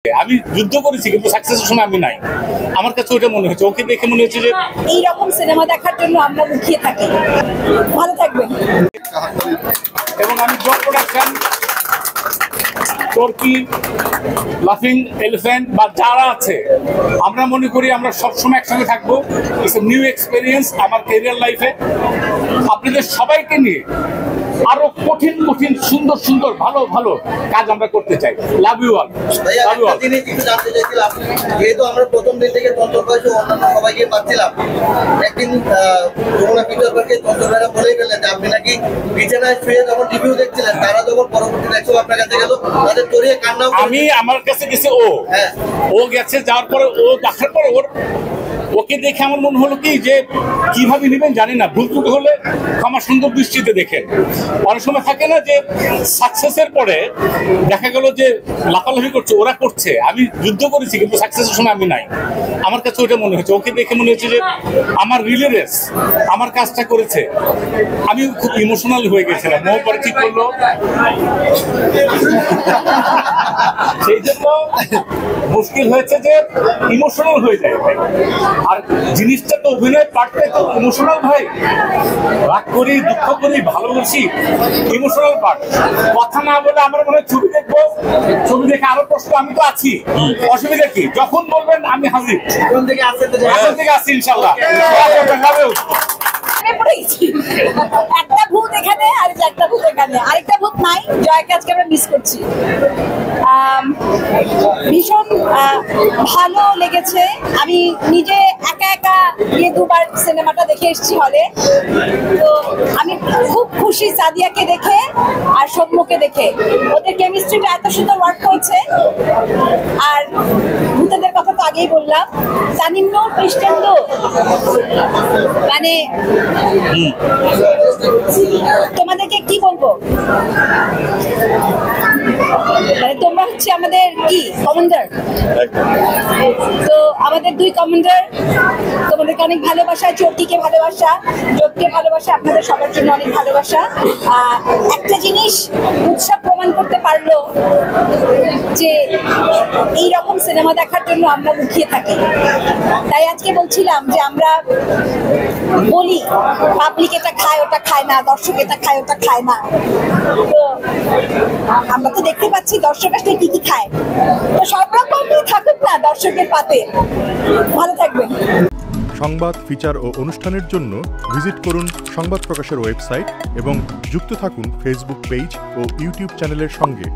আমি যুদ্ধ করেছি কিন্তু সাকসেসের সময় আমি নাই। আমার কাছে ওটা মনে হচ্ছে, ওকে দেখে মনে হচ্ছে যে এই রকম সিনেমা দেখার জন্য আমরা মুখিয়ে থাকি। ভালো থাকবেন। এবং আমি জব প্রোডাকশন, টর্কি, লাফিং এলিফ্যান্ট বা যারা আছে, আমরা মনে করি আমরা সবসময় একসঙ্গে থাকবো। ইটস এ নিউ এক্সপিরিয়েন্স আমার ক্যারিয়ার লাইফে। আপনাদের সবাইকে নিয়ে আরো কঠিন কঠিন সুন্দর সুন্দর ভালো ভালো কাজ আমরা করতে চাই। Love you all. Love you all. জানতে চাইছিলাম, যেহেতু আমরা প্রথম দিন থেকে তন্ত্রপ্রায় অন্যান্য সবাইকে পাচ্ছিলাম, একদিন যমুনা পিকচার পার্কে তন্ত্রপ্রায়রা বলেই ফেললেন যে আপনি নাকি বিছানায় শুয়ে যখন রিভিউ দেখছিলেন, তারা যখন পরবর্তী দেখছো আপনার কাছে গেল, তাদের জড়িয়ে কান্না। আমি আমার কাছে গেছে ও গেছে, যাওয়ার পরে ও দেখার পরে ওকে দেখে আমার মনে হলো কি যে কিভাবে নেবেন জানি না, ভুল ত্রুটি হলে ক্ষমা সুন্দর দৃষ্টিতে দেখেন। অনেক সময় থাকে না যে সাকসেসের পরে দেখা গেল যে লাফালাফি করছে, ওরা করছে, আমি যুদ্ধ করেছি কিন্তু সাকসেসের সময় আমি নাই। আমার কাছে ওটা মনে হচ্ছে, ওকে দেখে মনে হচ্ছে যে আমার রিলে রেস, আমার কাজটা করেছে। আমি খুব ইমোশনাল হয়ে গেছিলাম। ও পরে ঠিক করলো, সেই জন্য মুশকিল হয়েছে যে ইমোশনাল হয়ে যায়। আর জিনিসটা তো অভিনয় পার্টটাই তো ইমোশনাল ভাই। রাগ করি, দুঃখ করি, ভালোবাসি, ইমোশনাল পার্ট। কথা না বলে আমার মনে হয় ছবি দেখবো, ছবি দেখে আরো প্রশ্ন, আমি তো আছি, অসুবিধা কি? যখন বলবেন আমি হাজির। এখন থেকে আসছি ইনশাল্লাহ। একটা ভূত এখানে, আরেকটা ভূত এখানে, আরেকটা ভূত নাই। জয়কে আজকে আমরা মিস করছি। ভীষণ ভালো লেগেছে। আমি নিজে একা একা গিয়ে দুবার সিনেমাটা দেখে এসেছি হলে। তো আমি খুব খুশি সাদিয়াকে দেখে আর সৌম্যকে দেখে। ওদের কেমিস্ট্রিটা এত সুন্দর ওয়ার্ক হয়েছে। আর ভূতেদের কথা তো আগেই বললাম। তানিম্ন খ্রিস্টান্দ মানে তোমাদেরকে কি বলবো, মানে তোমরা হচ্ছে আমাদের কি কমান্ডার। তো আমাদের দুই কমান্ডার, তোমাদেরকে অনেক ভালোবাসা। চটিকে ভালোবাসা, জোটকে ভালোবাসা, আপনাদের সবার জন্য অনেক ভালোবাসা। একটা জিনিস উৎসব প্রমাণ করতে পারলো যে এই রকম সিনেমা দেখার জন্য আমরা মুখিয়ে থাকি। তাই আজকে বলছিলাম যে আমরা বলি পাবলিক এটা খায় ওটা খায় না, দর্শক এটা খায় ওটা খায় না। তো আমরা তো দেখতে পাচ্ছি দর্শক আসলে কি কি খায়। তো সব রকমই থাকুক না দর্শকের পাতে। ভালো থাকবেন। সংবাদ, ফিচার ও অনুষ্ঠানের জন্য ভিজিট করুন সংবাদ প্রকাশের ওয়েবসাইট এবং যুক্ত থাকুন ফেসবুক পেজ ও ইউটিউব চ্যানেলের সঙ্গে।